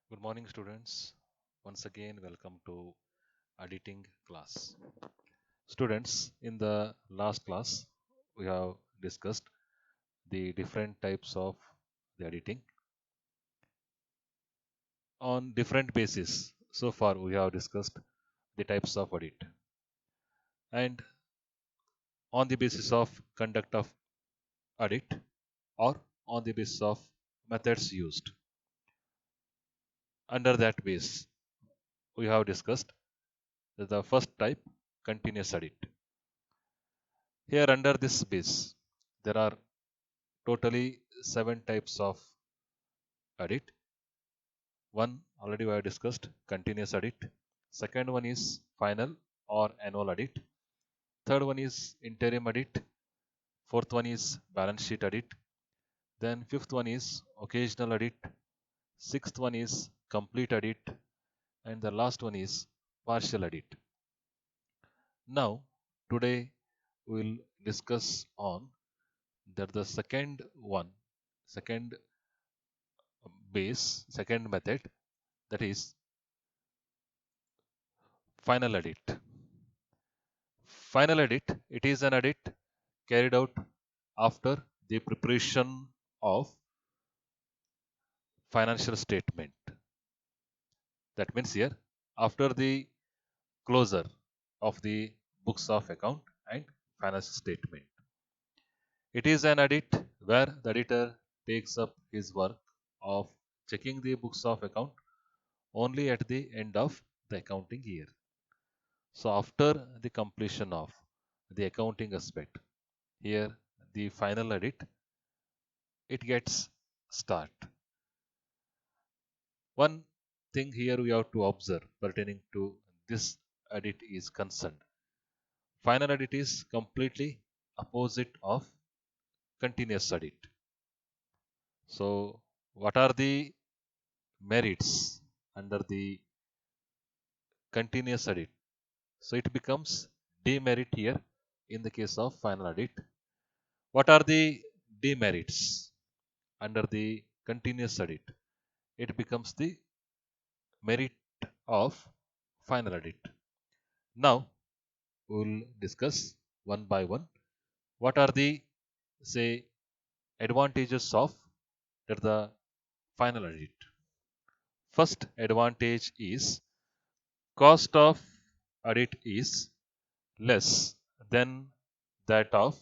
Good morning, students. Once again, welcome to editing class. Students, in the last class, we have discussed the different types of the editing on different basis. So far, we have discussed the types of edit and on the basis of conduct of edit or on the basis of methods used. Under that base, we have discussed the first type, continuous edit. Here, under this base, there are totally 7 types of edit. One already we have discussed, continuous edit. Second one is final or annual edit. Third one is interim edit. Fourth one is balance sheet edit. Then fifth one is occasional edit. Sixth one is complete edit. And the last one is partial edit. Now, today we will discuss on the second one, second base, second method, that is final edit. Final edit, it is an edit carried out after the preparation of financial statement. That means here after the closure of the books of account and financial statement. It is an edit where the editor takes up his work of checking the books of account only at the end of the accounting year. So after the completion of the accounting aspect, here the final edit, it gets start. One thing here we have to observe pertaining to this edit is concerned. Final edit is completely opposite of continuous edit. So what are the merits under the continuous edit? So it becomes demerit here in the case of final edit. What are the demerits under the continuous edit? It becomes the merit of final edit. Now we will discuss one by one what are the say advantages of the final edit. First advantage is cost of edit is less than that of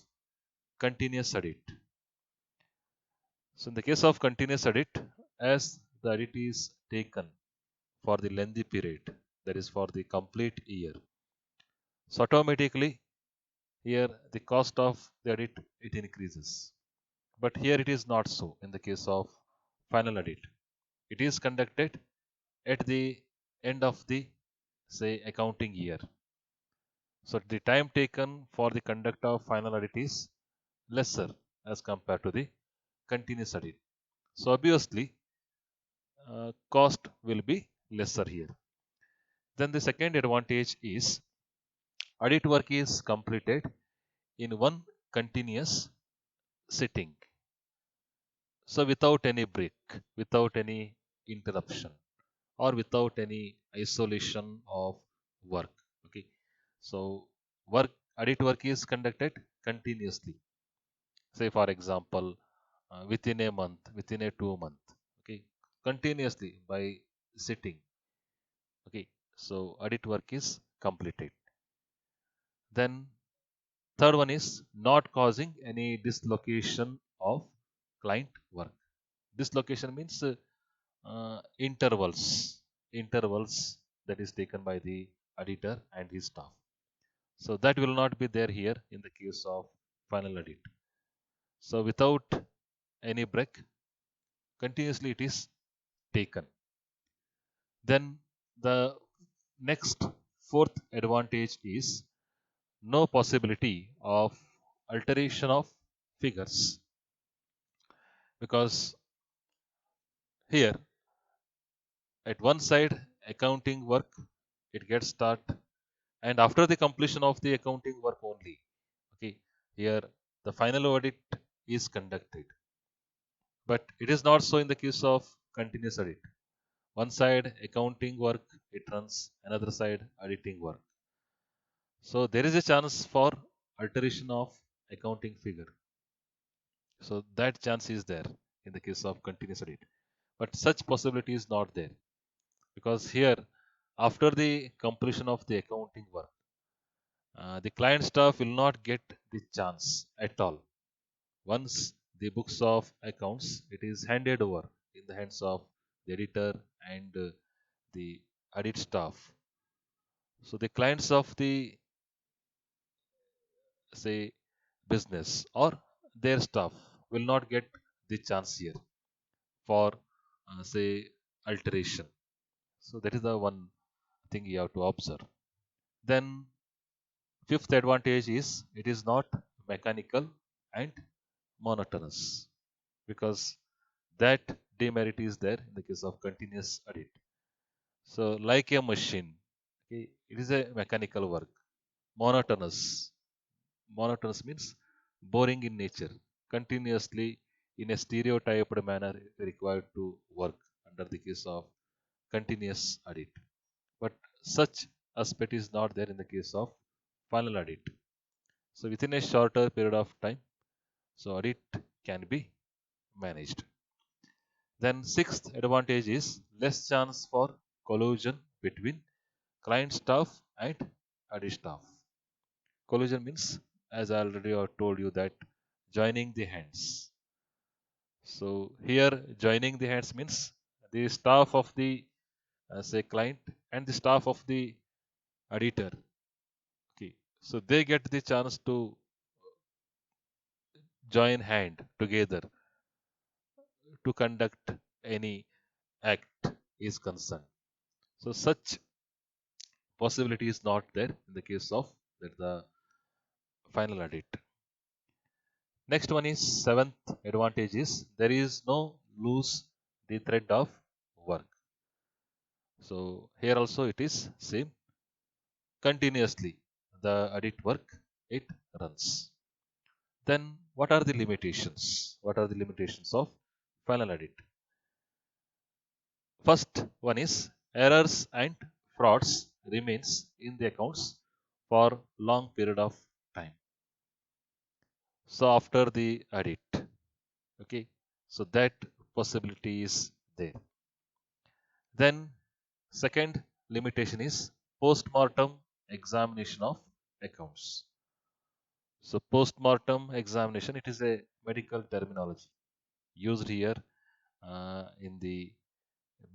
continuous edit. So in the case of continuous edit, as the edit is taken for the lengthy period, that is for the complete year, so automatically here the cost of the edit it increases. But here it is not so in the case of final edit. It is conducted at the end of the say accounting year. So the time taken for the conduct of final edit is lesser as compared to the continuous edit. So obviously cost will be lesser here. Then the second advantage is edit work is completed in one continuous sitting. So without any break, without any interruption, or without any isolation of work. Okay. So work edit work is conducted continuously. Say for example, within a month, within a 2 month. Okay. Continuously by sitting. Okay. So edit work is completed. Then third one is not causing any dislocation of client work. Dislocation means intervals that is taken by the editor and his staff. So that will not be there here in the case of final edit. So without any break, continuously it is taken. Then the next fourth advantage is no possibility of alteration of figures, because here at one side accounting work it gets start, and after the completion of the accounting work only, okay, here the final audit is conducted. But it is not so in the case of continuous audit. One side accounting work it runs, another side editing work. So there is a chance for alteration of accounting figure. So that chance is there in the case of continuous edit. But such possibility is not there because here, after the completion of the accounting work, the client staff will not get the chance at all. Once the books of accounts, it is handed over in the hands of the editor and the audit staff. So the clients of the say business or their staff will not get the chance here for say alteration. So that is the one thing you have to observe. Then fifth advantage is it is not mechanical and monotonous because that demerit is there in the case of continuous edit. So like a machine, okay, it is a mechanical work. Monotonous. Monotonous means boring in nature, continuously in a stereotyped manner required to work under the case of continuous edit. But such aspect is not there in the case of final edit. So within a shorter period of time, so edit can be managed. Then sixth advantage is less chance for collusion between client staff and edit staff. Collusion means, as I already have told you, that joining the hands. So here joining the hands means the staff of the say client and the staff of the editor. Okay, so they get the chance to join hand together to conduct any act is concerned. So such possibility is not there in the case of the final edit. Next one is seventh advantage is there is no lose the thread of work. So here also it is same continuously the edit work it runs. Then what are the limitations? What are the limitations of final edit? First one is errors and frauds remains in the accounts for long period of time. So after the edit, okay, so that possibility is there. Then second limitation is post-mortem examination of accounts. So post-mortem examination, it is a medical terminology used here in the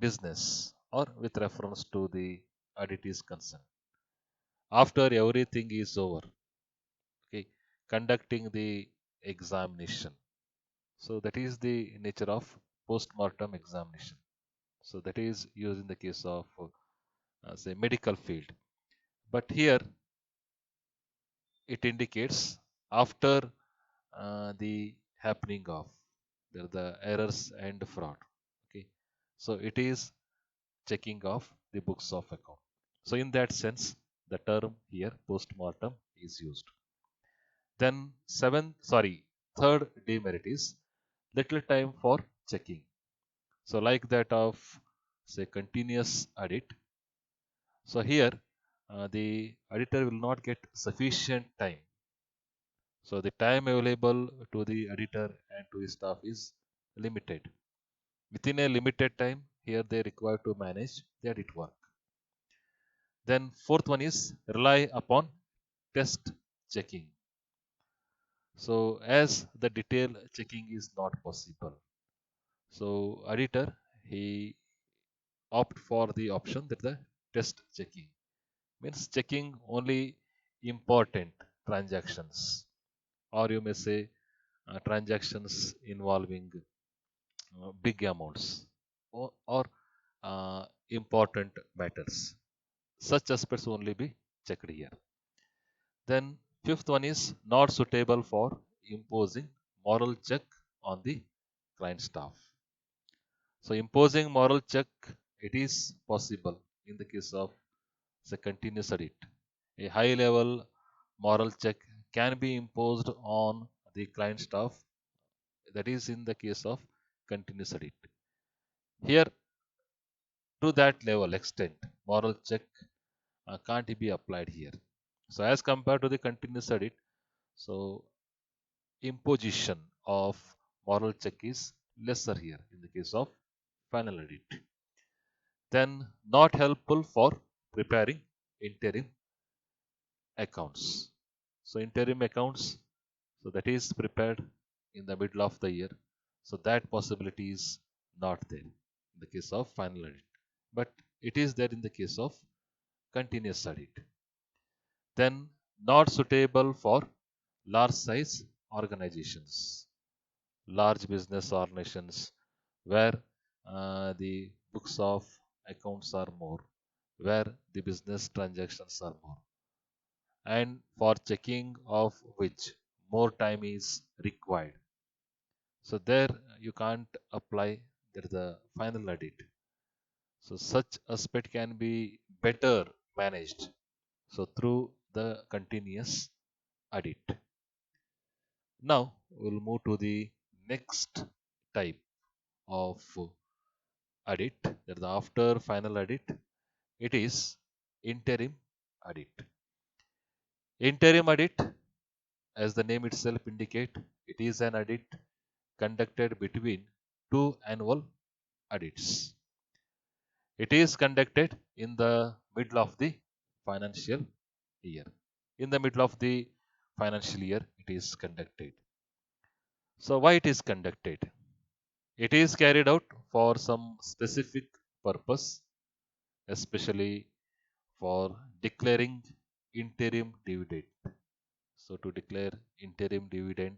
business or with reference to the audit is concerned. After everything is over, okay, conducting the examination. So that is the nature of post-mortem examination. So that is used in the case of say medical field. But here it indicates after the happening of the errors and fraud. Okay, so it is checking of the books of account. So in that sense, the term here post-mortem is used. Then third demerit is little time for checking. So like that of say continuous audit. So here the editor will not get sufficient time. So the time available to the editor and to his staff is limited. Within a limited time, here they require to manage the edit work. Then fourth one is rely upon test checking. So as the detail checking is not possible, so editor he opt for the option that the test checking means checking only important transactions, or you may say transactions involving big amounts or important matters. Such aspects only be checked here. Then fifth one is not suitable for imposing moral check on the client staff. So imposing moral check it is possible in the case of the continuous audit. A high level moral check can be imposed on the client staff. That is in the case of continuous audit. Here to that level extent, moral check can't be applied here. So as compared to the continuous audit, so imposition of moral check is lesser here in the case of final audit. Then not helpful for preparing interim accounts. So interim accounts, so that is prepared in the middle of the year. So that possibility is not there in the case of final audit. But it is there in the case of continuous audit. Then not suitable for large size organizations, large business organizations where the books of accounts are more, where the business transactions are more, and for checking of which more time is required. So there you can't apply there the final audit. So such aspect can be better managed. So through the continuous audit. Now we'll move to the next type of audit. That is after final audit. It is interim audit. Interim audit, as the name itself indicate, it is an audit conducted between two annual audits. It is conducted in the middle of the financial year. In the middle of the financial year, it is conducted. So, why it is conducted? It is carried out for some specific purpose, especially for declaring interim dividend. So, to declare interim dividend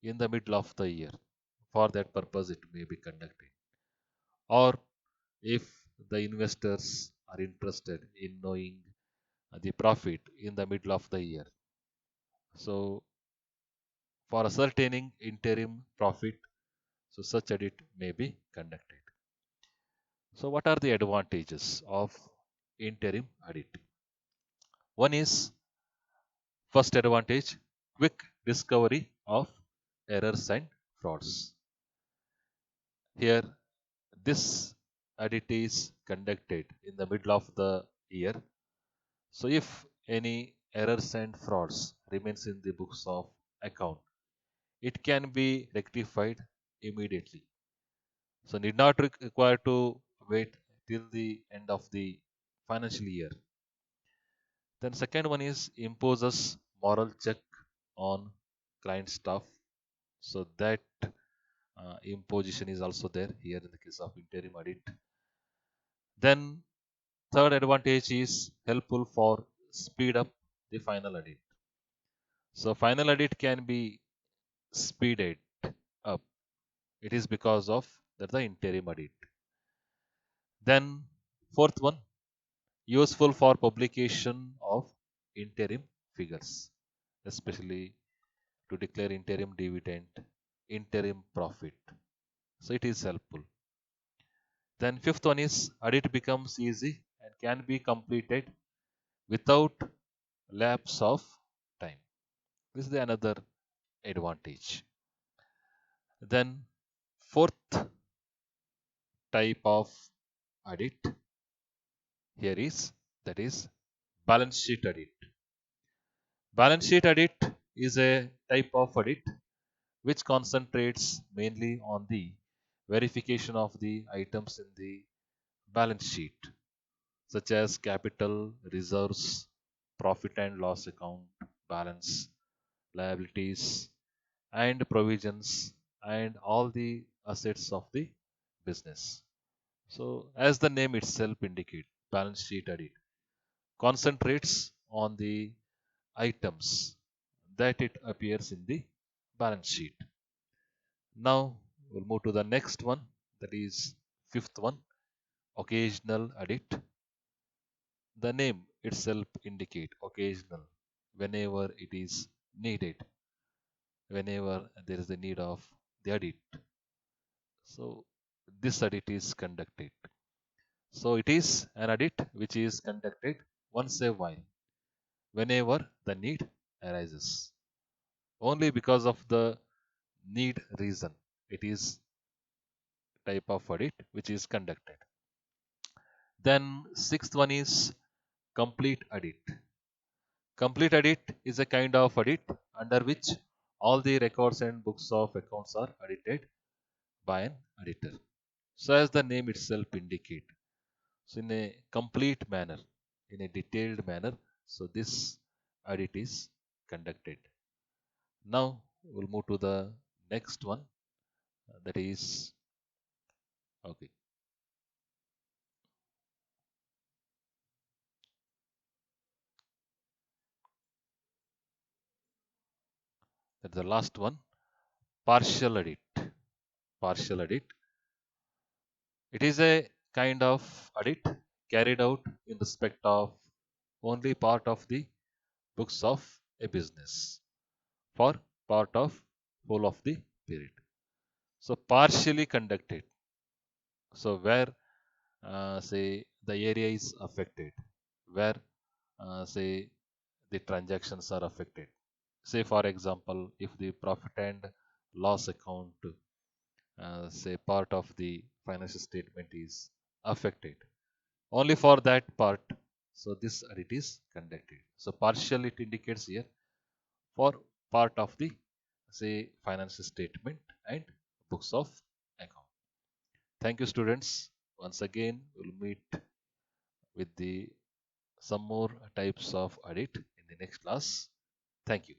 in the middle of the year. For that purpose, it may be conducted. Or if the investors are interested in knowing the profit in the middle of the year. So, for ascertaining interim profit, so such audit may be conducted. So, what are the advantages of interim audit? One is first advantage, quick discovery of errors and frauds. Here, this audit is conducted in the middle of the year. So, if any errors and frauds remains in the books of account, it can be rectified immediately. So, need not require to wait till the end of the financial year. Then second one is imposes moral check on client staff. So that imposition is also there here in the case of interim audit. Then third advantage is helpful for speed up the final audit. So final audit can be speeded up. It is because of the interim audit. Then fourth one, useful for publication of interim figures, especially to declare interim dividend, interim profit. So it is helpful. Then fifth one is audit becomes easy and can be completed without lapse of time. This is another advantage. Then fourth type of audit here is, that is balance sheet audit. Balance sheet audit is a type of audit which concentrates mainly on the verification of the items in the balance sheet, such as capital, reserves, profit and loss account, balance, liabilities, and provisions, and all the assets of the business. So, as the name itself indicates, balance sheet audit concentrates on the items that it appears in the balance sheet. Now we'll move to the next one, that is fifth one, occasional audit. The name itself indicate occasional, whenever it is needed, whenever there is the need of the audit. So this audit is conducted. So it is an audit which is conducted once a while, whenever the need arises. Only because of the need reason, it is type of audit which is conducted. Then sixth one is complete audit. Complete audit is a kind of audit under which all the records and books of accounts are audited by an auditor. So as the name itself indicate, so in a complete manner, in a detailed manner, so this audit is conducted. Now we'll move to the next one, that is okay. That's the last one, partial audit. Partial audit. It is a kind of audit carried out in respect of only part of the books of a business for part of whole of the period. So partially conducted. So where say the area is affected, where say the transactions are affected. Say for example, if the profit and loss account, say part of the financial statement is affected, only for that part. So this audit is conducted. So partial it indicates here for part of the say financial statement and books of account. Thank you students. Once again we'll meet with the some more types of audit in the next class. Thank you.